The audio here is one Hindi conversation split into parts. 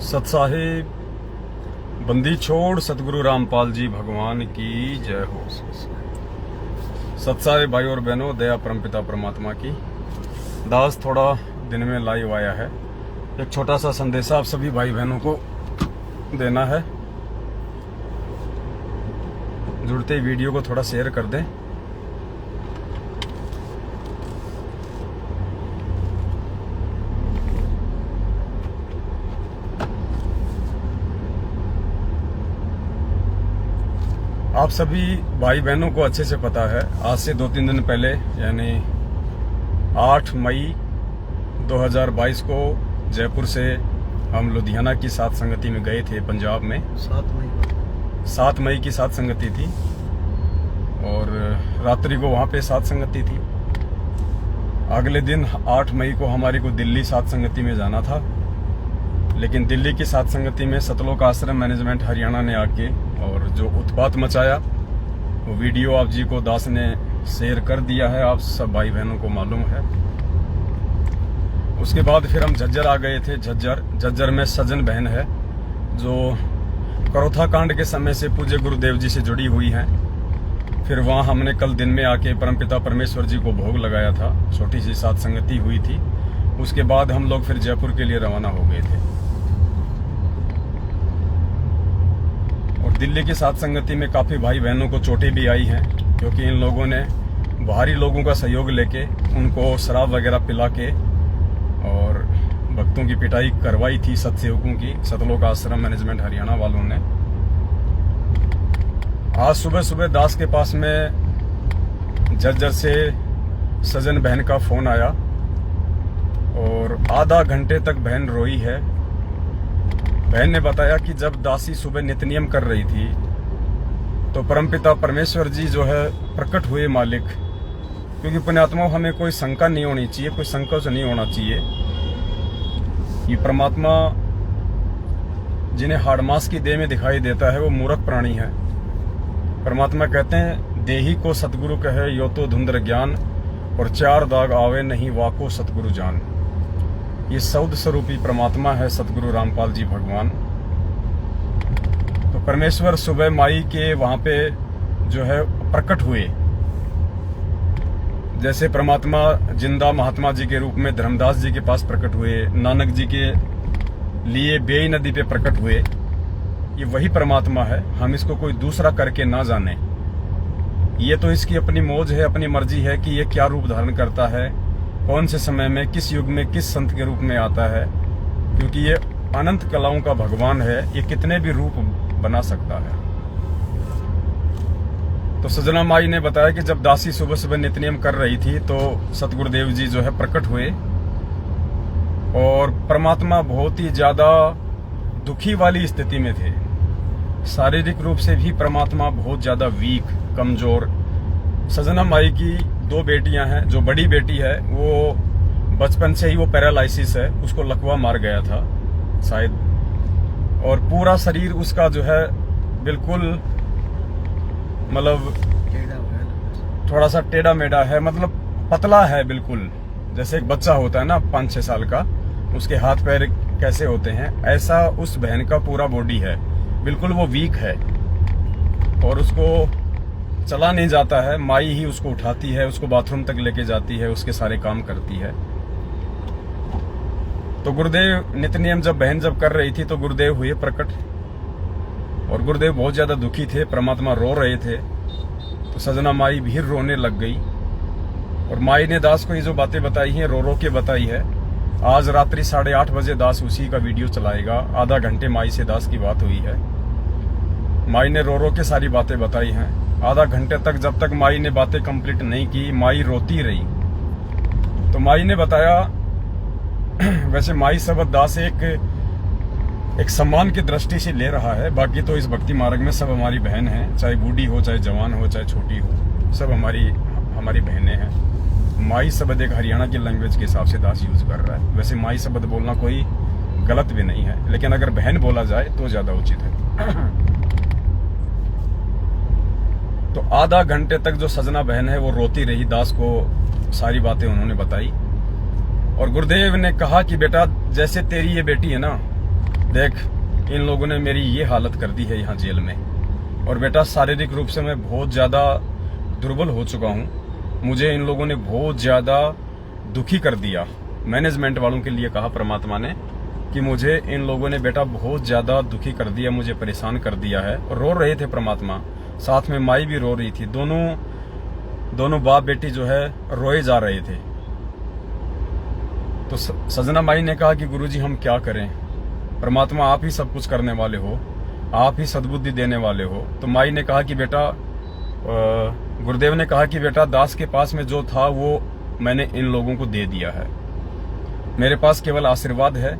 सतसाहिब बंदी छोड़ सतगुरु रामपाल जी भगवान की जय हो। सतसाहिब भाई और बहनों, दया परमपिता परमात्मा की। दास थोड़ा दिन में लाइव आया है, एक छोटा सा संदेश आप सभी भाई बहनों को देना है। जुड़ते ही वीडियो को थोड़ा शेयर कर दें। आप सभी भाई बहनों को अच्छे से पता है, आज से 2-3 दिन पहले यानी 8 मई 2022 को जयपुर से हम लुधियाना की सात संगति में गए थे पंजाब में। 7 मई की सात संगति थी और रात्रि को वहाँ पे सात संगति थी। अगले दिन 8 मई को हमारी को दिल्ली सात संगति में जाना था, लेकिन दिल्ली की सात संगति में सतलोक आश्रम मैनेजमेंट हरियाणा ने आके और जो उत्पात मचाया वो वीडियो आप जी को दास ने शेयर कर दिया है, आप सब भाई बहनों को मालूम है। उसके बाद फिर हम झज्जर आ गए थे। झज्जर में सज्जन बहन है जो करोथा कांड के समय से पूज्य गुरुदेव जी से जुड़ी हुई हैं। फिर वहाँ हमने कल दिन में आके परमपिता परमेश्वर जी को भोग लगाया था, छोटी सी सात संगति हुई थी। उसके बाद हम लोग फिर जयपुर के लिए रवाना हो गए थे। और दिल्ली की सात संगति में काफी भाई बहनों को चोटें भी आई हैं, क्योंकि इन लोगों ने बाहरी लोगों का सहयोग लेके उनको शराब वगैरह पिला के और भक्तों की पिटाई करवाई थी सतसेवकों की, सतलोक आश्रम मैनेजमेंट हरियाणा वालों ने। आज सुबह सुबह दास के पास में झज्जर से सजन बहन का फोन आया और आधा घंटे तक बहन रोई है। बहन ने बताया कि जब दासी सुबह नित्य नियम कर रही थी तो परमपिता परमेश्वर जी जो है प्रकट हुए मालिक, क्योंकि पुण्यात्माओं हमें कोई शंका नहीं होनी चाहिए, कोई संकोच नहीं होना चाहिए। ये परमात्मा जिन्हें हाड़ मास की देह में दिखाई देता है वो मूर्ख प्राणी है। परमात्मा कहते हैं देही को सतगुरु कहे यो तो धुंधर ज्ञान, और 4 दाग आवे नहीं वाको सतगुरु जान। ये सौद स्वरूपी परमात्मा है सतगुरु रामपाल जी भगवान। तो परमेश्वर सुबह माई के वहां पे जो है प्रकट हुए। जैसे परमात्मा जिंदा महात्मा जी के रूप में धर्मदास जी के पास प्रकट हुए, नानक जी के लिए बेई नदी पे प्रकट हुए। ये वही परमात्मा है, हम इसको कोई दूसरा करके ना जाने। ये तो इसकी अपनी मौज है, अपनी मर्जी है कि ये क्या रूप धारण करता है, कौन से समय में, किस युग में, किस संत के रूप में आता है, क्योंकि ये अनंत कलाओं का भगवान है। ये कितने भी रूप बना सकता है। तो सजना माई ने बताया कि जब दासी सुबह सुबह नित्य नियम कर रही थी तो सतगुरुदेव जी जो है प्रकट हुए और परमात्मा बहुत ही ज्यादा दुखी वाली स्थिति में थे। शारीरिक रूप से भी परमात्मा बहुत ज्यादा वीक, कमजोर। सजना माई की 2 बेटियां हैं। जो बड़ी बेटी है वो बचपन से ही वो पैरालाइसिस है, उसको लकवा मार गया था शायद, और पूरा शरीर उसका जो है बिल्कुल मतलब थोड़ा सा टेढ़ा मेढ़ा है, मतलब पतला है बिल्कुल। जैसे एक बच्चा होता है ना 5-6 साल का, उसके हाथ पैर कैसे होते हैं, ऐसा उस बहन का पूरा बॉडी है, बिल्कुल वो वीक है और उसको चला नहीं जाता है। माई ही उसको उठाती है, उसको बाथरूम तक लेके जाती है, उसके सारे काम करती है। तो गुरुदेव नित्य नियम जब बहन जब कर रही थी तो गुरुदेव हुए प्रकट और गुरुदेव बहुत ज्यादा दुखी थे, परमात्मा रो रहे थे। तो सजना माई भी रोने लग गई और माई ने दास को ये जो बातें बताई हैं रो रो के बताई है। आज रात्रि 8:30 बजे दास उसी का वीडियो चलाएगा। आधा घंटे माई से दास की बात हुई है। माई ने रो रो के सारी बातें बताई हैं। आधा घंटे तक जब तक माई ने बातें कंप्लीट नहीं की, माई रोती रही। तो माई ने बताया वैसे माई शब्द दास एक सम्मान की दृष्टि से ले रहा है, बाकी तो इस भक्ति मार्ग में सब हमारी बहन है, चाहे बूढ़ी हो, चाहे जवान हो, चाहे छोटी हो, सब हमारी बहनें हैं। माई शब्द एक हरियाणा की लैंग्वेज के हिसाब से दास यूज कर रहा है। वैसे माई शब्द बोलना कोई गलत भी नहीं है, लेकिन अगर बहन बोला जाए तो ज्यादा उचित है। तो आधा घंटे तक जो सजना बहन है वो रोती रही, दास को सारी बातें उन्होंने बताई। और गुरुदेव ने कहा कि बेटा जैसे तेरी ये बेटी है ना, देख इन लोगों ने मेरी ये हालत कर दी है यहाँ जेल में। और बेटा शारीरिक रूप से मैं बहुत ज़्यादा दुर्बल हो चुका हूँ। मुझे इन लोगों ने बहुत ज़्यादा दुखी कर दिया। मैनेजमेंट वालों के लिए कहा परमात्मा ने कि मुझे इन लोगों ने बेटा बहुत ज़्यादा दुखी कर दिया, मुझे परेशान कर दिया है। और रो रहे थे परमात्मा, साथ में माई भी रो रही थी। दोनों बाप बेटी जो है रोए जा रहे थे। तो सजना माई ने कहा कि गुरुजी हम क्या करें, परमात्मा आप ही सब कुछ करने वाले हो, आप ही सद्बुद्धि देने वाले हो। तो माई ने कहा कि बेटा, गुरुदेव ने कहा कि बेटा दास के पास में जो था वो मैंने इन लोगों को दे दिया है। मेरे पास केवल आशीर्वाद है,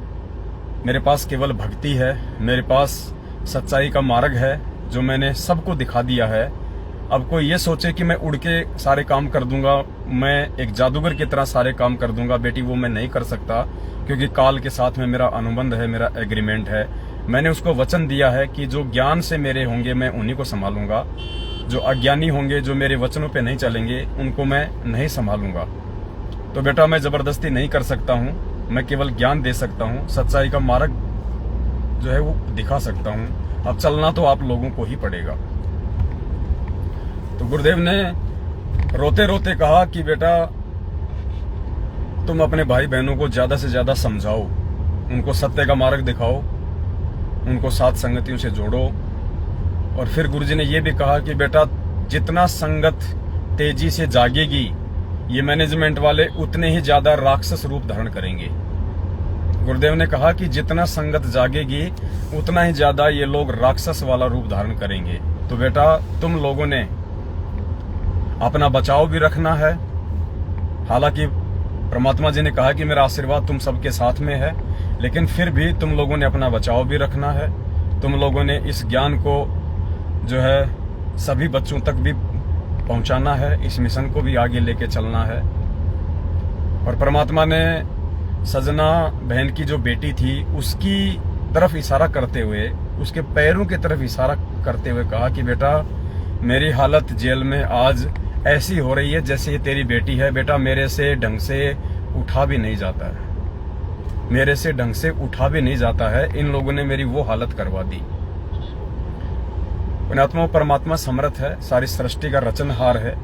मेरे पास केवल भक्ति है, मेरे पास सच्चाई का मार्ग है जो मैंने सबको दिखा दिया है। अब कोई ये सोचे कि मैं उड़ के सारे काम कर दूंगा, मैं एक जादूगर की तरह सारे काम कर दूंगा, बेटी वो मैं नहीं कर सकता, क्योंकि काल के साथ में मेरा अनुबंध है, मेरा एग्रीमेंट है। मैंने उसको वचन दिया है कि जो ज्ञान से मेरे होंगे मैं उन्हीं को संभालूंगा, जो अज्ञानी होंगे, जो मेरे वचनों पे नहीं चलेंगे, उनको मैं नहीं संभालूंगा। तो बेटा मैं जबरदस्ती नहीं कर सकता हूँ, मैं केवल ज्ञान दे सकता हूँ, सच्चाई का मार्ग जो है वो दिखा सकता हूँ। अब चलना तो आप लोगों को ही पड़ेगा। तो गुरुदेव ने रोते रोते कहा कि बेटा तुम अपने भाई बहनों को ज्यादा से ज्यादा समझाओ, उनको सत्य का मार्ग दिखाओ, उनको साथ संगतियों से जोड़ो। और फिर गुरुजी ने यह भी कहा कि बेटा जितना संगत तेजी से जागेगी, ये मैनेजमेंट वाले उतने ही ज्यादा राक्षस रूप धारण करेंगे। गुरुदेव ने कहा कि जितना संगत जागेगी उतना ही ज्यादा ये लोग राक्षस वाला रूप धारण करेंगे। तो बेटा तुम लोगों ने अपना बचाव भी रखना है। हालांकि परमात्मा जी ने कहा कि मेरा आशीर्वाद तुम सबके साथ में है, लेकिन फिर भी तुम लोगों ने अपना बचाव भी रखना है। तुम लोगों ने इस ज्ञान को जो है सभी बच्चों तक भी पहुंचाना है, इस मिशन को भी आगे लेके चलना है। और परमात्मा ने सजना बहन की जो बेटी थी उसकी तरफ इशारा करते हुए, उसके पैरों की तरफ इशारा करते हुए कहा कि बेटा मेरी हालत जेल में आज ऐसी हो रही है जैसे ये तेरी बेटी है। बेटा मेरे से ढंग से उठा भी नहीं जाता है, मेरे से ढंग से उठा भी नहीं जाता है। इन लोगों ने मेरी वो हालत करवा दी। पुण्यात्मा परमात्मा समर्थ है, सारी सृष्टि का रचनहार है।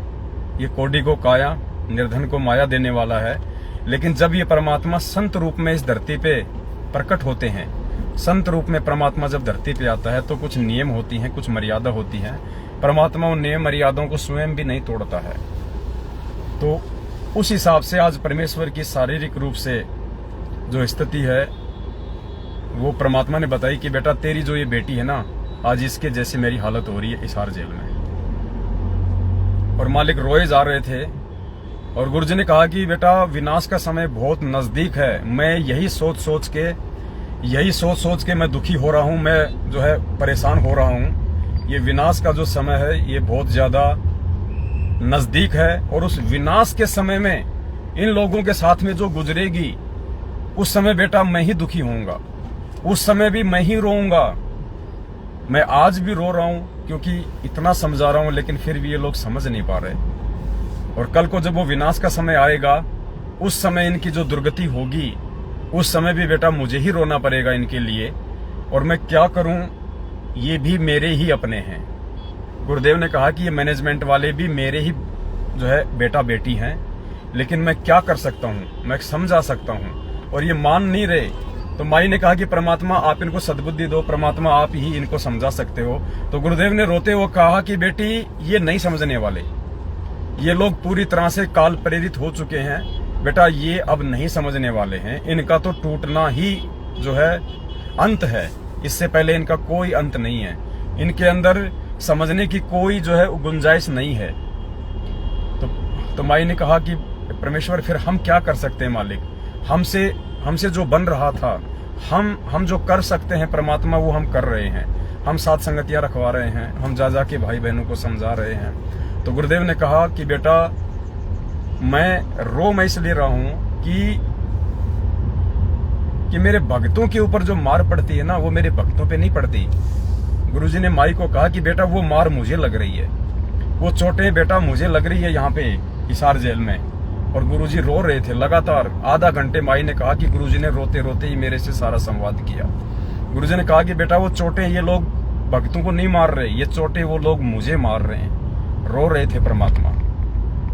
ये कोटि को काया, निर्धन को माया देने वाला है। लेकिन जब ये परमात्मा संत रूप में इस धरती पे प्रकट होते हैं, संत रूप में परमात्मा जब धरती पे आता है तो कुछ नियम होती हैं, कुछ मर्यादा होती हैं। परमात्मा उन नियम मर्यादाओं को स्वयं भी नहीं तोड़ता है। तो उस हिसाब से आज परमेश्वर की शारीरिक रूप से जो स्थिति है वो परमात्मा ने बताई कि बेटा तेरी जो ये बेटी है ना, आज इसके जैसी मेरी हालत हो रही है हिसार जेल में। और मालिक रोए जा रहे थे और गुरुजी ने कहा कि बेटा विनाश का समय बहुत नजदीक है। मैं यही सोच सोच के मैं दुखी हो रहा हूं, मैं जो है परेशान हो रहा हूं। ये विनाश का जो समय है ये बहुत ज्यादा नजदीक है। और उस विनाश के समय में इन लोगों के साथ में जो गुजरेगी, उस समय बेटा मैं ही दुखी होऊंगा, उस समय भी मैं ही रोऊंगा। मैं आज भी रो रहा हूं क्योंकि इतना समझा रहा हूं, लेकिन फिर भी ये लोग समझ नहीं पा रहे। और कल को जब वो विनाश का समय आएगा, उस समय इनकी जो दुर्गति होगी, उस समय भी बेटा मुझे ही रोना पड़ेगा इनके लिए। और मैं क्या करूं, ये भी मेरे ही अपने हैं। गुरुदेव ने कहा कि ये मैनेजमेंट वाले भी मेरे ही जो है बेटा बेटी हैं, लेकिन मैं क्या कर सकता हूं, मैं समझा सकता हूं। और ये मान नहीं रहे। तो माई ने कहा कि परमात्मा आप इनको सद्बुद्धि दो, परमात्मा आप ही इनको समझा सकते हो। तो गुरुदेव ने रोते हुए कहा कि बेटी ये नहीं समझने वाले, ये लोग पूरी तरह से काल प्रेरित हो चुके हैं। बेटा ये अब नहीं समझने वाले हैं, इनका तो टूटना ही जो है अंत है, इससे पहले इनका कोई अंत नहीं है। इनके अंदर समझने की कोई जो है गुंजाइश नहीं है। तो माई ने कहा कि परमेश्वर फिर हम क्या कर सकते हैं मालिक, हमसे जो बन रहा था, हम जो कर सकते हैं परमात्मा वो हम कर रहे हैं। हम साथ संगतियां रखवा रहे हैं, हम जा के भाई बहनों को समझा रहे हैं। तो गुरुदेव ने कहा कि बेटा मैं इसलिए रहा हूं कि मेरे भक्तों के ऊपर जो मार पड़ती है ना, वो मेरे भक्तों पे नहीं पड़ती। गुरुजी ने माई को कहा कि बेटा वो मार मुझे लग रही है, वो चोटें बेटा मुझे लग रही है यहाँ पे हिसार जेल में। और गुरुजी रो रहे थे लगातार आधा घंटे। माई ने कहा कि गुरुजी ने रोते रोते ही मेरे से सारा संवाद किया। गुरुजी ने कहा कि बेटा वो चोटें ये लोग भक्तों को नहीं मार रहे, ये चोटें वो लोग मुझे मार रहे हैं। रो रहे थे परमात्मा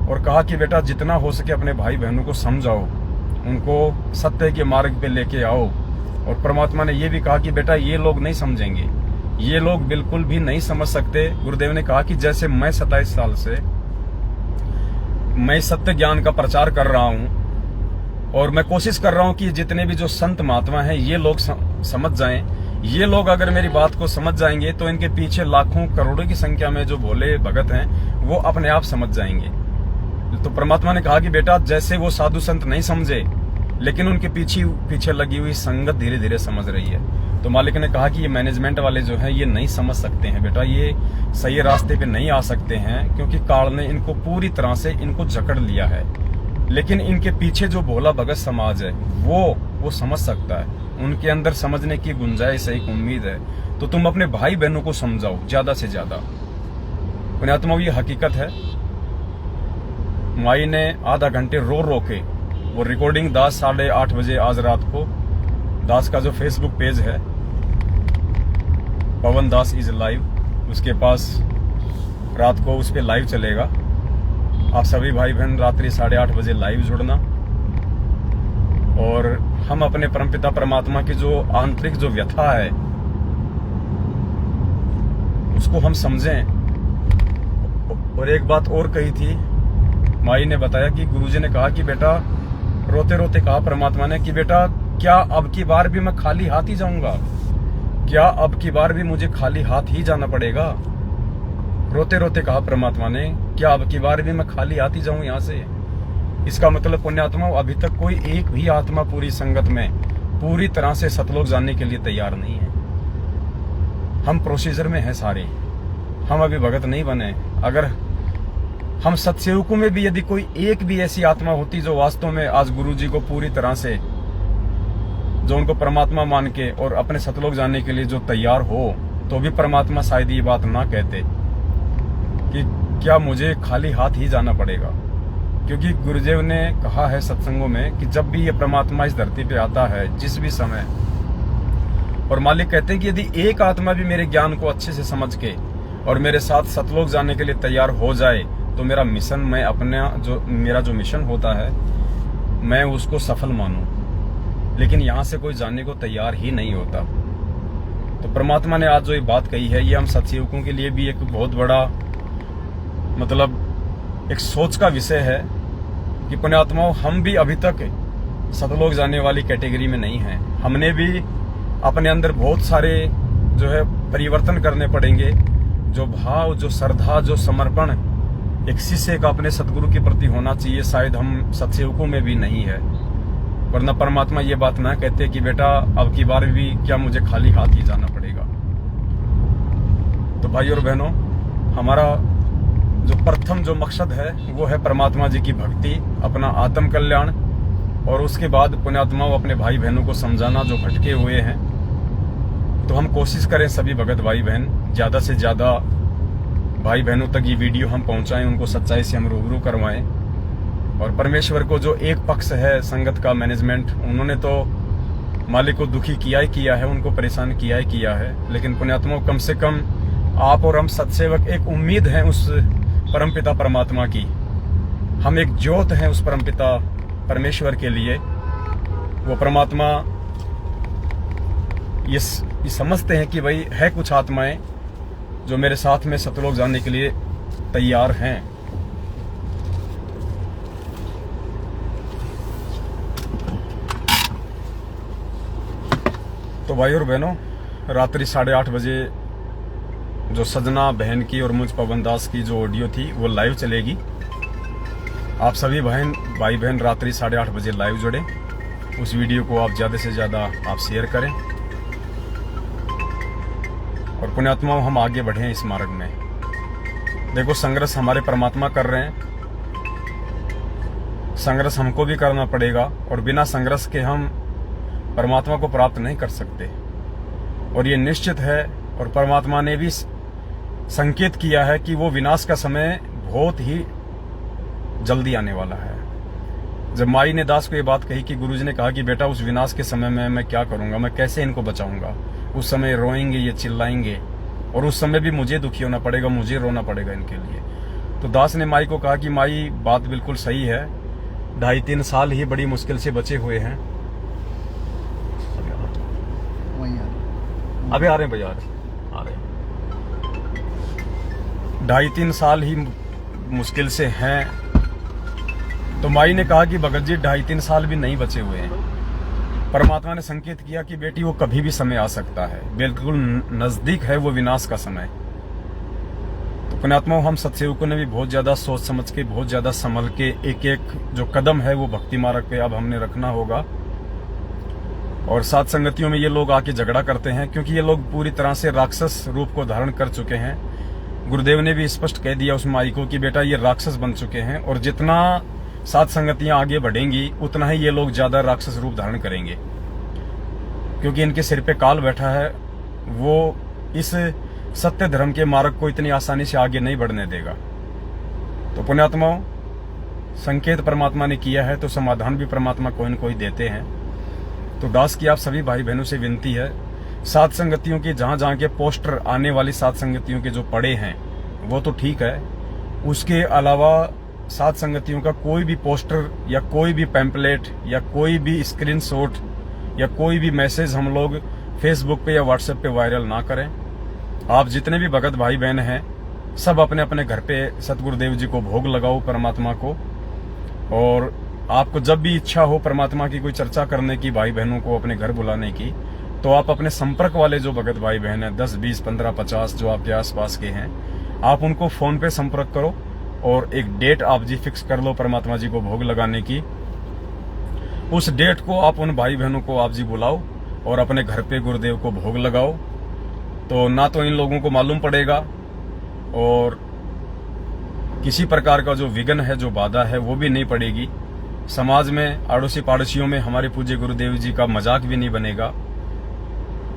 और कहा कि बेटा जितना हो सके अपने भाई बहनों को समझाओ, उनको सत्य के मार्ग पे लेके आओ। और परमात्मा ने ये भी कहा कि बेटा ये लोग नहीं समझेंगे, ये लोग बिल्कुल भी नहीं समझ सकते। गुरुदेव ने कहा कि जैसे मैं 27 साल से मैं सत्य ज्ञान का प्रचार कर रहा हूं और मैं कोशिश कर रहा हूं कि जितने भी जो संत महात्मा हैं ये लोग समझ जाएं। ये लोग अगर मेरी बात को समझ जाएंगे तो इनके पीछे लाखों करोड़ों की संख्या में जो भोले भगत हैं वो अपने आप समझ जाएंगे। तो परमात्मा ने कहा कि बेटा जैसे वो साधु संत नहीं समझे, लेकिन उनके पीछे लगी हुई संगत धीरे धीरे समझ रही है। तो मालिक ने कहा कि ये मैनेजमेंट वाले जो हैं ये नहीं समझ सकते हैं बेटा, ये सही रास्ते पे नहीं आ सकते हैं, क्योंकि काल ने इनको पूरी तरह से इनको जकड़ लिया है। लेकिन इनके पीछे जो भोला भगत समाज है वो समझ सकता है, उनके अंदर समझने की गुंजाइश है, एक उम्मीद है। तो तुम अपने भाई बहनों को समझाओ ज्यादा से ज्यादा। पुण्यात्मा ये हकीकत है। माई ने आधा घंटे रो रो के वो रिकॉर्डिंग दास 8:30 बजे आज रात को, दास का जो फेसबुक पेज है पवन दास इज लाइव, उसके पास रात को उस पे लाइव चलेगा। आप सभी भाई बहन रात्रि 8:30 बजे लाइव जुड़ना और हम अपने परमपिता परमात्मा की जो आंतरिक जो व्यथा है उसको हम समझें। और एक बात और कही थी, माई ने बताया कि गुरुजी ने कहा कि बेटा, रोते रोते कहा परमात्मा ने कि बेटा क्या अब की बार भी मैं खाली हाथ ही जाऊंगा? क्या अब की बार भी मुझे खाली हाथ ही जाना पड़ेगा? रोते रोते कहा परमात्मा ने, क्या अब की बार भी मैं खाली हाथ ही जाऊं यहाँ से? इसका मतलब पुण्यात्मा अभी तक कोई एक भी आत्मा पूरी संगत में पूरी तरह से सतलोक जाने के लिए तैयार नहीं है। हम प्रोसीजर में हैं सारे, हम अभी भगत नहीं बने। अगर हम सत्सेवकों में भी यदि कोई एक भी ऐसी आत्मा होती जो वास्तव में आज गुरु जी को पूरी तरह से, जो उनको परमात्मा मान के और अपने सतलोक जाने के लिए जो तैयार हो, तो भी परमात्मा शायद ये बात ना कहते कि क्या मुझे खाली हाथ ही जाना पड़ेगा। क्योंकि गुरुदेव ने कहा है सत्संगों में कि जब भी ये परमात्मा इस धरती पे आता है, जिस भी समय, और मालिक कहते हैं कि यदि एक आत्मा भी मेरे ज्ञान को अच्छे से समझ के और मेरे साथ सतलोक जाने के लिए तैयार हो जाए तो मेरा मिशन, मैं अपना जो मेरा जो मिशन होता है मैं उसको सफल मानूं। लेकिन यहाँ से कोई जाने को तैयार ही नहीं होता। तो परमात्मा ने आज जो ये बात कही है, ये हम सत्सेवकों के लिए भी एक बहुत बड़ा मतलब एक सोच का विषय है कि पुण्यात्माओं, हम भी अभी तक सतलोक जाने वाली कैटेगरी में नहीं हैं। हमने भी अपने अंदर बहुत सारे जो है परिवर्तन करने पड़ेंगे। जो भाव, जो श्रद्धा, जो समर्पण एक शिष्य का अपने सदगुरु के प्रति होना चाहिए, शायद हम सत्सेवकों में भी नहीं है। वरना परमात्मा ये बात ना कहते कि बेटा अब की बार भी क्या मुझे खाली हाथ ही जाना पड़ेगा। तो भाई और बहनों, हमारा जो प्रथम जो मकसद है वो है परमात्मा जी की भक्ति, अपना आत्म कल्याण, और उसके बाद पुण्यात्माओं अपने भाई बहनों को समझाना जो भटके हुए हैं। तो हम कोशिश करें सभी भगत भाई बहन ज्यादा से ज्यादा भाई बहनों तक ये वीडियो हम पहुंचाएं, उनको सच्चाई से हम रूबरू करवाएं। और परमेश्वर को जो एक पक्ष है संगत का मैनेजमेंट, उन्होंने तो मालिक को दुखी किया ही किया है, उनको परेशान किया ही किया है। लेकिन पुण्यात्माओं, कम से कम आप और हम सत्सेवक एक उम्मीद हैं उस परमपिता परमात्मा की। हम एक ज्योत हैं उस परमपिता परमेश्वर के लिए। वो परमात्मा ये समझते हैं कि भाई है कुछ आत्माएं जो मेरे साथ में सतलोक जाने के लिए तैयार हैं। तो भाई और बहनों, रात्रि 8:30 बजे जो सजना बहन की और मुझ पवन दास की जो ऑडियो थी वो लाइव चलेगी। आप सभी भाई बहन रात्रि 8:30 बजे लाइव जुड़े। उस वीडियो को आप ज़्यादा से ज़्यादा आप शेयर करें और पुण्यात्माओं हम आगे बढ़ें इस मार्ग में। देखो, संघर्ष हमारे परमात्मा कर रहे हैं, संघर्ष हमको भी करना पड़ेगा और बिना संघर्ष के हम परमात्मा को प्राप्त नहीं कर सकते। और ये निश्चित है, और परमात्मा ने भी संकेत किया है कि वो विनाश का समय बहुत ही जल्दी आने वाला है। जब माई ने दास को ये बात कही कि गुरुजी ने कहा कि बेटा उस विनाश के समय में मैं क्या करूंगा, मैं कैसे इनको बचाऊंगा, उस समय रोएंगे, ये चिल्लाएंगे और उस समय भी मुझे दुखी होना पड़ेगा, मुझे रोना पड़ेगा इनके लिए। तो दास ने माई को कहा कि माई बात बिल्कुल सही है, 2.5-3 साल ही बड़ी मुश्किल से बचे हुए हैं। अभी आ रहे हैं भैया, आ रहे हैं। 2.5-3 साल ही मुश्किल से हैं। तो माई ने कहा कि भगत जी 2.5-3 साल भी नहीं बचे हुए हैं। परमात्मा ने संकेत किया कि बेटी वो कभी भी समय आ सकता है, बिल्कुल नजदीक है वो विनाश का समय। तो पुण्यात्माओं, हम सत्सेवकों ने भी बहुत ज्यादा सोच समझ के, बहुत ज्यादा संभल के एक एक जो कदम है वो भक्ति मार्ग पे अब हमने रखना होगा। और साथ संगतियों में ये लोग आके झगड़ा करते हैं क्योंकि ये लोग पूरी तरह से राक्षस रूप को धारण कर चुके हैं। गुरुदेव ने भी स्पष्ट कह दिया उस माई को कि बेटा ये राक्षस बन चुके हैं और जितना साथ संगतियां आगे बढ़ेंगी उतना ही ये लोग ज्यादा राक्षस रूप धारण करेंगे, क्योंकि इनके सिर पे काल बैठा है। वो इस सत्य धर्म के मार्ग को इतनी आसानी से आगे नहीं बढ़ने देगा। तो पुण्यात्माओं, संकेत परमात्मा ने किया है तो समाधान भी परमात्मा कोई न कोई देते हैं। तो दास की आप सभी भाई बहनों से विनती है, साथ संगतियों के जहां जहां के पोस्टर आने वाली साथ संगतियों के जो पड़े हैं वो तो ठीक है, उसके अलावा साथ संगतियों का कोई भी पोस्टर या कोई भी पैम्पलेट या कोई भी स्क्रीनशॉट या कोई भी मैसेज हम लोग फेसबुक पे या व्हाट्सएप पे वायरल ना करें। आप जितने भी भगत भाई बहन हैं सब अपने अपने घर पे सतगुरुदेव जी को भोग लगाओ परमात्मा को। और आपको जब भी इच्छा हो परमात्मा की कोई चर्चा करने की, भाई बहनों को अपने घर बुलाने की, तो आप अपने संपर्क वाले जो भगत भाई बहन है 10, 20, 15, 50 जो आपके आसपास के हैं, आप उनको फोन पे संपर्क करो और एक डेट आप जी फिक्स कर लो परमात्मा जी को भोग लगाने की। उस डेट को आप उन भाई बहनों को आप जी बुलाओ और अपने घर पे गुरुदेव को भोग लगाओ। तो ना तो इन लोगों को मालूम पड़ेगा और किसी प्रकार का जो विघ्न है, जो बाधा है, वो भी नहीं पड़ेगी। समाज में आड़ोसी पाड़ोसियों में हमारे पूज्य गुरुदेव जी का मजाक भी नहीं बनेगा,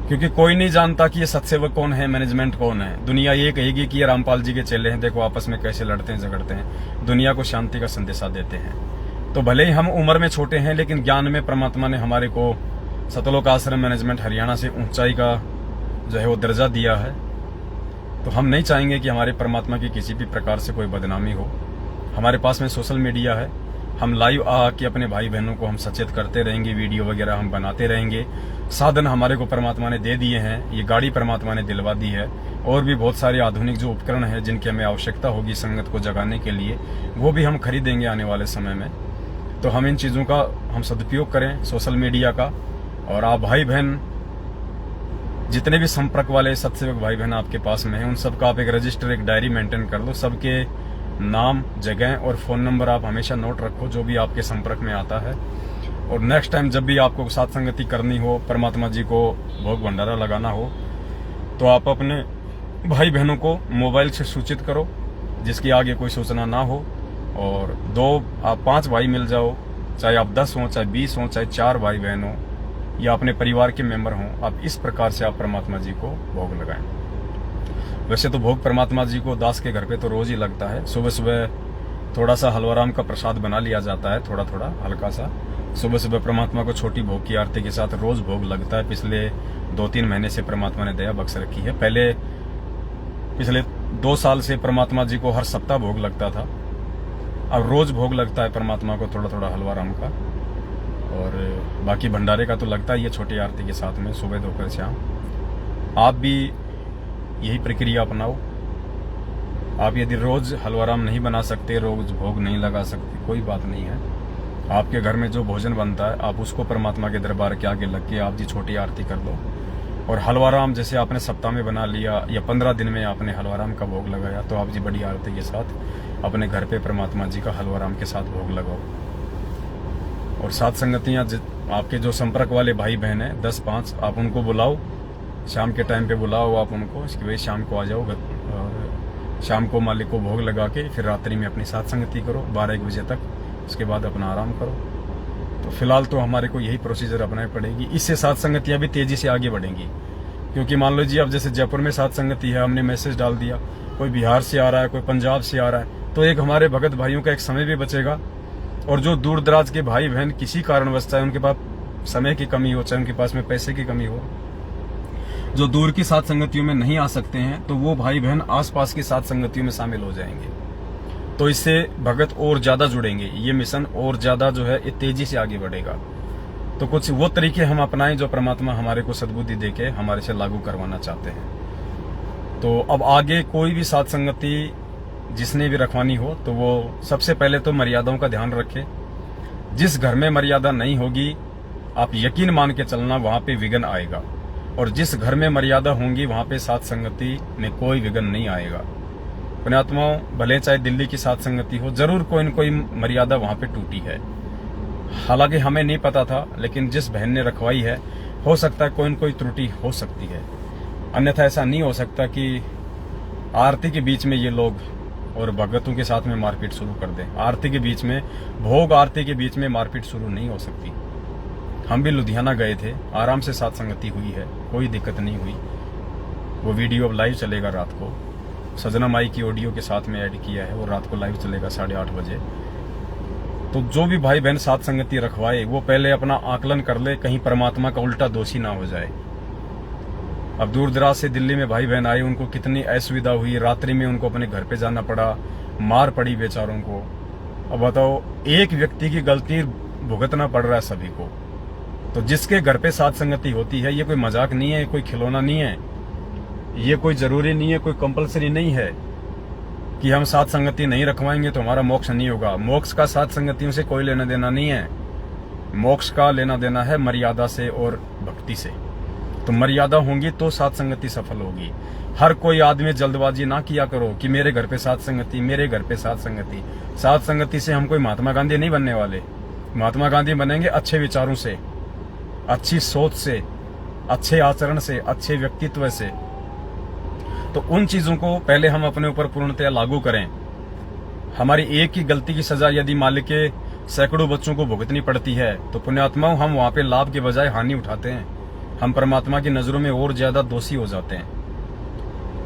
क्योंकि कोई नहीं जानता कि ये सत्सेवक कौन है, मैनेजमेंट कौन है। दुनिया ये कहेगी कि ये रामपाल जी के चेले हैं, देखो आपस में कैसे लड़ते हैं, झगड़ते हैं, दुनिया को शांति का संदेशा देते हैं। तो भले ही हम उम्र में छोटे हैं लेकिन ज्ञान में परमात्मा ने हमारे को सतलोक आश्रम मैनेजमेंट हरियाणा से ऊंचाई का जो है वो दर्जा दिया है। तो हम नहीं चाहेंगे कि हमारे परमात्मा की किसी भी प्रकार से कोई बदनामी हो। हमारे पास में सोशल मीडिया है, हम लाइव आके अपने भाई बहनों को हम सचेत करते रहेंगे, वीडियो वगैरह हम बनाते रहेंगे। साधन हमारे को परमात्मा ने दे दिए हैं, ये गाड़ी परमात्मा ने दिलवा दी है, और भी बहुत सारे आधुनिक जो उपकरण है जिनकी हमें आवश्यकता होगी संगत को जगाने के लिए, वो भी हम खरीदेंगे आने वाले समय में। तो हम इन चीज़ों का हम सदुपयोग करें सोशल मीडिया का। और आप भाई बहन जितने भी संपर्क वाले सत्सेवक भाई बहन आपके पास में हैं, उन सबका आप एक रजिस्टर, एक डायरी मेंटेन कर लो। सबके नाम, जगह और फोन नंबर आप हमेशा नोट रखो जो भी आपके संपर्क में आता है। और नेक्स्ट टाइम जब भी आपको साथ संगति करनी हो, परमात्मा जी को भोग भंडारा लगाना हो, तो आप अपने भाई बहनों को मोबाइल से सूचित करो जिसकी आगे कोई सूचना ना हो। और 2 आप 5 भाई मिल जाओ, चाहे आप 10 हो, चाहे 20 हो, चाहे 4 भाई बहन हो या अपने परिवार के मेंबर हों, आप इस प्रकार से आप परमात्मा जी को भोग लगाएं। वैसे तो भोग परमात्मा जी को दास के घर पे तो रोज ही लगता है। सुबह सुबह थोड़ा सा हलवाराम का प्रसाद बना लिया जाता है, थोड़ा थोड़ा हल्का सा। सुबह सुबह परमात्मा को छोटी भोग की आरती के साथ रोज भोग लगता है। पिछले 2-3 महीने से परमात्मा ने दया बख्श रखी है। पहले पिछले 2 साल से परमात्मा जी को हर सप्ताह भोग लगता था, अब रोज भोग लगता है परमात्मा को थोड़ा थोड़ा हलवाराम का। और बाकी भंडारे का तो लगता ही है छोटी आरती के साथ में, सुबह दोपहर शाम। आप भी यही प्रक्रिया अपनाओ। आप यदि रोज हलवाराम नहीं बना सकते, रोज भोग नहीं लगा सकते, कोई बात नहीं है। आपके घर में जो भोजन बनता है आप उसको परमात्मा के दरबार के आगे लग के आप जी छोटी आरती कर दो। और हलवाराम जैसे आपने सप्ताह में बना लिया या 15 दिन में आपने हलवाराम का भोग लगाया, तो आप जी बड़ी आरती के साथ अपने घर पे परमात्मा जी का हलवाराम के साथ भोग लगाओ। और साथ संगतियां आपके जो संपर्क वाले भाई बहन हैं 10-5, आप उनको बुलाओ, शाम के टाइम पे बुलाओ आप उनको, इसकी वजह शाम को आ जाओ और शाम को मालिक को भोग लगा के फिर रात्रि में अपनी साथ संगति करो 12-1 बजे तक। उसके बाद अपना आराम करो। तो फिलहाल तो हमारे को यही प्रोसीजर अपनानी पड़ेगी। इससे साथ संगतियां भी तेजी से आगे बढ़ेंगी। क्योंकि मान लो जी अब जैसे जयपुर में साथ संगति है, हमने मैसेज डाल दिया, कोई बिहार से आ रहा है, कोई पंजाब से आ रहा है, तो एक हमारे भगत भाइयों का एक समय भी बचेगा और जो दूर दराज के भाई बहन किसी कारणवश, चाहे उनके पास समय की कमी हो, चाहे उनके पास में पैसे की कमी हो, जो दूर की साथ संगतियों में नहीं आ सकते हैं, तो वो भाई बहन आसपास की साथ संगतियों में शामिल हो जाएंगे। तो इससे भगत और ज्यादा जुड़ेंगे, ये मिशन और ज्यादा जो है तेजी से आगे बढ़ेगा। तो कुछ वो तरीके हम अपनाएं जो परमात्मा हमारे को सद्बुद्धि देके हमारे से लागू करवाना चाहते हैं। तो अब आगे कोई भी साथ संगति जिसने भी रखवानी हो, तो वो सबसे पहले तो मर्यादाओं का ध्यान रखे। जिस घर में मर्यादा नहीं होगी, आप यकीन मान के चलना वहां पे विघ्न आएगा, और जिस घर में मर्यादा होंगी वहां पे साथ संगति में कोई विघ्न नहीं आएगा। पुण्यात्माओं, भले चाहे दिल्ली की साथ संगति हो, जरूर कोई न कोई मर्यादा वहां पे टूटी है। हालांकि हमें नहीं पता था, लेकिन जिस बहन ने रखवाई है, हो सकता है कोई न कोई त्रुटि हो सकती है। अन्यथा ऐसा नहीं हो सकता कि आरती के बीच में ये लोग और भगतों के साथ में मारपीट शुरू कर दें। आरती के बीच में, भोग आरती के बीच में मारपीट शुरू नहीं हो सकती। हम भी लुधियाना गए थे, आराम से साथ संगति हुई है, कोई दिक्कत नहीं हुई। वो वीडियो अब लाइव चलेगा रात को, सजना माई की ऑडियो के साथ में ऐड किया है, वो रात को लाइव चलेगा 8:30 बजे। तो जो भी भाई बहन साथ संगति रखवाए, वो पहले अपना आकलन कर ले, कहीं परमात्मा का उल्टा दोषी ना हो जाए। अब दूर दराज से दिल्ली में भाई बहन आए, उनको कितनी असुविधा हुई, रात्रि में उनको अपने घर पे जाना पड़ा, मार पड़ी बेचारों को। अब बताओ, एक व्यक्ति की गलती भुगतना पड़ रहा है सभी को। तो जिसके घर पे साथ संगति होती है, ये कोई मजाक नहीं है, कोई खिलौना नहीं है, ये कोई जरूरी नहीं है, कोई कंपलसरी नहीं है कि हम साथ संगति नहीं रखवाएंगे तो हमारा मोक्ष नहीं होगा। मोक्ष का साथ संगतियों से कोई लेना देना नहीं है। मोक्ष का लेना देना है मर्यादा से और भक्ति से। तो मर्यादा होंगी तो साथ संगति सफल होगी। हर कोई आदमी जल्दबाजी ना किया करो कि मेरे घर पे साथ संगति, मेरे घर पे साथ संगति। साथ संगति से हम कोई महात्मा गांधी नहीं बनने वाले। महात्मा गांधी बनेंगे अच्छे विचारों से, अच्छी सोच से, अच्छे आचरण से, अच्छे व्यक्तित्व से। तो उन चीजों को पहले हम अपने ऊपर पूर्णतया लागू करें। हमारी एक ही गलती की सजा यदि मालिक के सैकड़ों बच्चों को भुगतनी पड़ती है, तो पुण्यात्माओं, हम वहां पे लाभ के बजाय हानि उठाते हैं। हम परमात्मा की नजरों में और ज्यादा दोषी हो जाते हैं,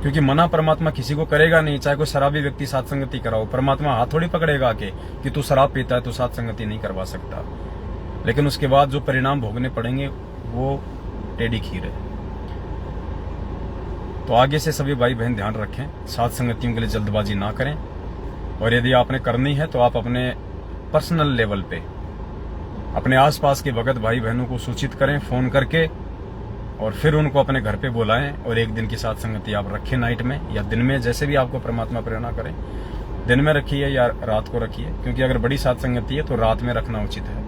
क्योंकि मना परमात्मा किसी को करेगा नहीं। चाहे कोई शराबी व्यक्ति साथ संगति कराओ, परमात्मा हाथ थोड़ी पकड़ेगा आके कि तू शराब पीता है तो साथ संगति नहीं करवा सकता। लेकिन उसके बाद जो परिणाम भोगने पड़ेंगे वो टेढ़ी खीर है। तो आगे से सभी भाई बहन ध्यान रखें, साथ संगतियों के लिए जल्दबाजी ना करें। और यदि आपने करनी है तो आप अपने पर्सनल लेवल पे अपने आसपास के भगत भाई बहनों को सूचित करें फोन करके, और फिर उनको अपने घर पे बुलाएं और एक दिन की साथ संगति आप रखें, नाइट में या दिन में, जैसे भी आपको परमात्मा प्रेरणा करें। दिन में रखिए या रात को रखिए, क्योंकि अगर बड़ी साथ संगति है तो रात में रखना उचित है।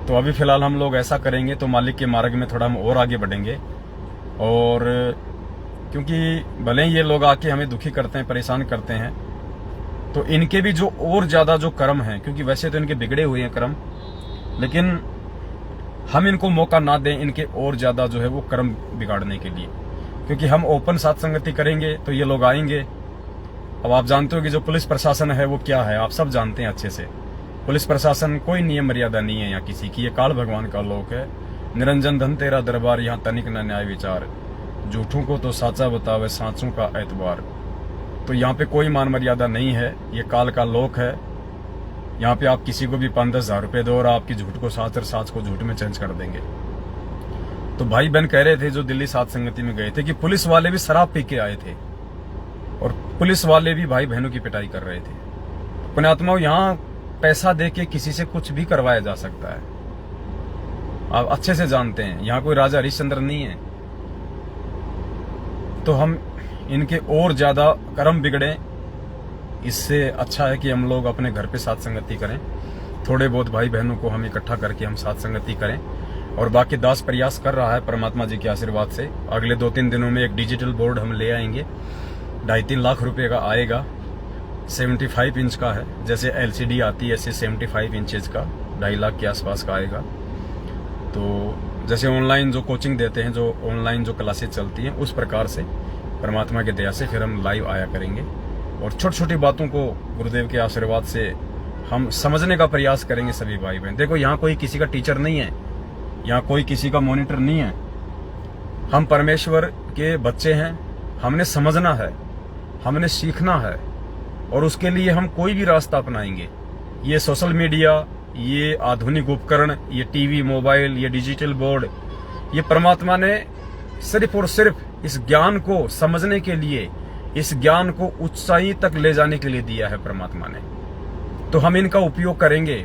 तो अभी फिलहाल हम लोग ऐसा करेंगे तो मालिक के मार्ग में थोड़ा हम और आगे बढ़ेंगे। और क्योंकि भले ही ये लोग आके हमें दुखी करते हैं, परेशान करते हैं, तो इनके भी जो और ज्यादा जो कर्म हैं, क्योंकि वैसे तो इनके बिगड़े हुए हैं कर्म, लेकिन हम इनको मौका ना दें इनके और ज्यादा जो है वो कर्म बिगाड़ने के लिए। क्योंकि हम ओपन साथ संगति करेंगे तो ये लोग आएंगे। अब आप जानते हो कि जो पुलिस प्रशासन है वो क्या है, आप सब जानते हैं अच्छे से। पुलिस प्रशासन कोई नियम मर्यादा नहीं है यहाँ किसी की, ये काल भगवान का लोक है। निरंजन धन तेरा दरबार, यहाँ तनिक न न्याय विचार, झूठों को तो साचा बतावे सांचों का एतबार। तो यहाँ पे कोई मान मर्यादा नहीं है, ये काल का लोक है। यहाँ पे आप किसी को भी 5-10 हज़ार रुपए दो और आपकी झूठ को साच और साच को झूठ में चेंज कर देंगे। तो भाई बहन कह रहे थे जो दिल्ली साथ संगति में गए थे कि पुलिस वाले भी शराब पी के आए थे और पुलिस वाले भी भाई बहनों की पिटाई कर रहे थे। पुण्यात्माओं, यहाँ पैसा दे के किसी से कुछ भी करवाया जा सकता है, आप अच्छे से जानते हैं। यहाँ कोई राजा हरिश्चंद्र नहीं है। तो हम इनके और ज्यादा कर्म बिगड़े, इससे अच्छा है कि हम लोग अपने घर पे साथ संगति करें। थोड़े बहुत भाई बहनों को हम इकट्ठा करके हम साथ संगति करें। और बाकी दास प्रयास कर रहा है परमात्मा जी के आशीर्वाद से। अगले 2-3 दिनों में एक डिजिटल बोर्ड हम ले आएंगे, 2.5-3 लाख रुपए का आएगा। 75 इंच का है, जैसे LCD आती है ऐसे 75 इंचेज का 2.5 लाख के आसपास का आएगा। तो जैसे ऑनलाइन जो कोचिंग देते हैं, जो ऑनलाइन जो क्लासेज चलती हैं, उस प्रकार से परमात्मा के दया से फिर हम लाइव आया करेंगे। और छोटी छोटी बातों को गुरुदेव के आशीर्वाद से हम समझने का प्रयास करेंगे सभी भाई बहन। देखो, यहाँ कोई किसी का टीचर नहीं है, यहाँ कोई किसी का मॉनिटर नहीं है। हम परमेश्वर के बच्चे हैं, हमने समझना है, हमने सीखना है, और उसके लिए हम कोई भी रास्ता अपनाएंगे। ये सोशल मीडिया, ये आधुनिक उपकरण, ये टीवी, मोबाइल, ये डिजिटल बोर्ड, ये परमात्मा ने सिर्फ और सिर्फ इस ज्ञान को समझने के लिए, इस ज्ञान को ऊंचाई तक ले जाने के लिए दिया है परमात्मा ने। तो हम इनका उपयोग करेंगे,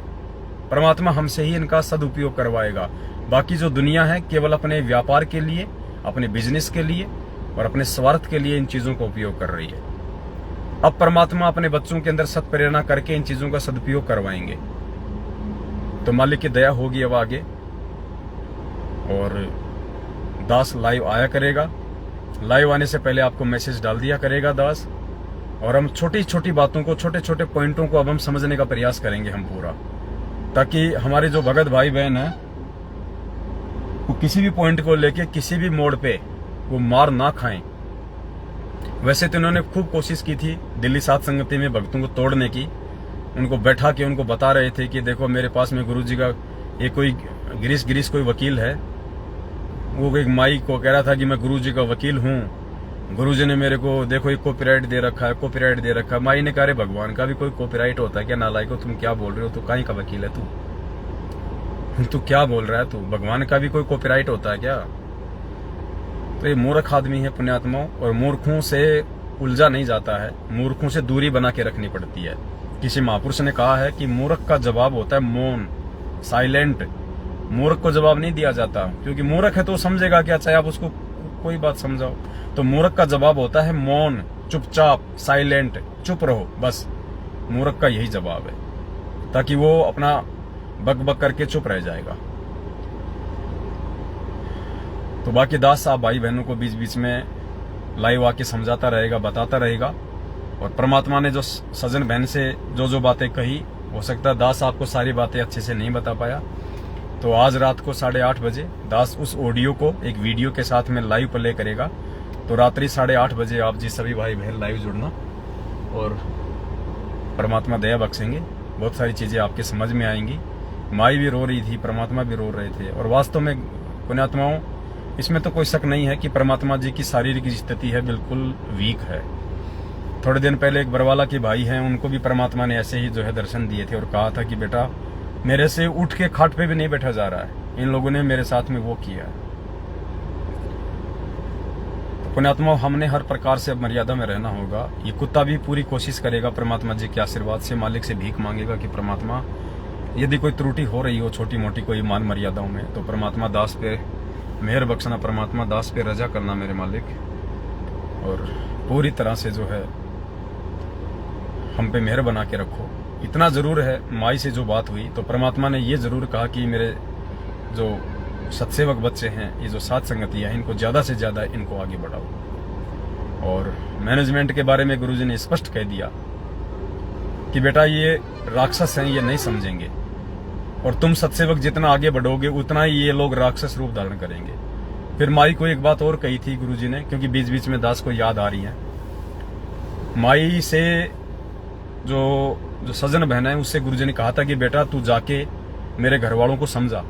परमात्मा हमसे ही इनका सदुपयोग करवाएगा। बाकी जो दुनिया है केवल अपने व्यापार के लिए, अपने बिजनेस के लिए और अपने स्वार्थ के लिए इन चीजों का उपयोग कर रही है। अब परमात्मा अपने बच्चों के अंदर सत्प्रेरणा करके इन चीजों का सदुपयोग करवाएंगे। तो मालिक की दया होगी अब आगे। और दास लाइव आया करेगा, लाइव आने से पहले आपको मैसेज डाल दिया करेगा दास। और हम छोटी छोटी बातों को, छोटे छोटे पॉइंटों को अब हम समझने का प्रयास करेंगे हम पूरा, ताकि हमारे जो भगत भाई बहन है वो किसी भी पॉइंट को लेके किसी भी मोड़ पे वो मार ना खाएं। वैसे तो इन्होंने खूब कोशिश की थी दिल्ली सात संगति में भक्तों को तोड़ने की। उनको बैठा के उनको बता रहे थे कि देखो मेरे पास में गुरुजी का एक कोई गिरीश कोई वकील है, वो एक माई को कह रहा था कि मैं गुरुजी का वकील हूँ, गुरुजी ने मेरे को देखो एक कॉपीराइट दे रखा है, कॉपीराइट दे रखा है। माई ने कहा भगवान का भी कोई कॉपीराइट होता है क्या? नालायको, तुम क्या बोल रहे हो? तू कहीं का वकील है? तू क्या बोल रहा है? तू भगवान का भी कोई कॉपीराइट होता है क्या? तो ये मूर्ख आदमी है पुण्यात्माओं, और मूर्खों से उलझा नहीं जाता है, मूर्खों से दूरी बना के रखनी पड़ती है। किसी महापुरुष ने कहा है कि मूर्ख का जवाब होता है मौन, साइलेंट। मूर्ख को जवाब नहीं दिया जाता, क्योंकि मूर्ख है तो समझेगा क्या, चाहे आप उसको कोई बात समझाओ। तो मूर्ख का जवाब होता है मौन, चुपचाप, साइलेंट, चुप रहो, बस। मूर्ख का यही जवाब है, ताकि वो अपना बक बक करके चुप रह जाएगा। तो बाकी दास साहब भाई बहनों को बीच बीच में लाइव आके समझाता रहेगा, बताता रहेगा। और परमात्मा ने जो सजन बहन से जो बातें कही, हो सकता है दास आपको सारी बातें अच्छे से नहीं बता पाया। तो आज रात को 8:30 बजे दास उस ऑडियो को एक वीडियो के साथ में लाइव प्ले करेगा। तो रात्रि 8:30 बजे आप जी सभी भाई बहन लाइव जुड़ना, और परमात्मा दया बख्शेंगे। बहुत सारी चीजें आपके समझ में आएंगी। माई भी रो रही थी, परमात्मा भी रो रहे थे। और वास्तव में पुण्यात्माओं, इसमें तो कोई शक नहीं है कि परमात्मा जी की शारीरिक स्थिति है बिल्कुल वीक है। थोड़े दिन पहले एक बरवाला के भाई हैं, उनको भी परमात्मा ने ऐसे ही जो है दर्शन दिए थे और कहा था कि बेटा मेरे से उठ के खाट पे भी नहीं बैठा जा रहा है। इन लोगों ने मेरे साथ में वो किया है। तो पुण्यात्मा, हमने हर प्रकार से अब मर्यादा में रहना होगा। ये कुत्ता भी पूरी कोशिश करेगा परमात्मा जी के आशीर्वाद से, मालिक से भीख मांगेगा कि परमात्मा यदि कोई त्रुटि हो रही हो छोटी मोटी कोई मान मर्यादाओं में, तो परमात्मा दास पे मेहर बख्शना, परमात्मा दास पे रजा करना मेरे मालिक। और पूरी तरह से जो है हम पे मेहर बना के रखो। इतना जरूर है, माई से जो बात हुई तो परमात्मा ने ये जरूर कहा कि मेरे जो सत्सेवक बच्चे हैं, ये जो सात संगति है, इनको ज्यादा से ज्यादा इनको आगे बढ़ाओ। और मैनेजमेंट के बारे में गुरुजी ने स्पष्ट कह दिया कि बेटा ये राक्षस हैं, ये नहीं समझेंगे, और तुम सत्सेवक जितना आगे बढ़ोगे उतना ही ये लोग राक्षस रूप धारण करेंगे। फिर माई को एक बात और कही थी गुरुजी ने, क्योंकि बीच बीच में दास को याद आ रही है। माई से जो सजन बहन है उससे गुरुजी ने कहा था कि बेटा तू जाके मेरे घर वालों को समझा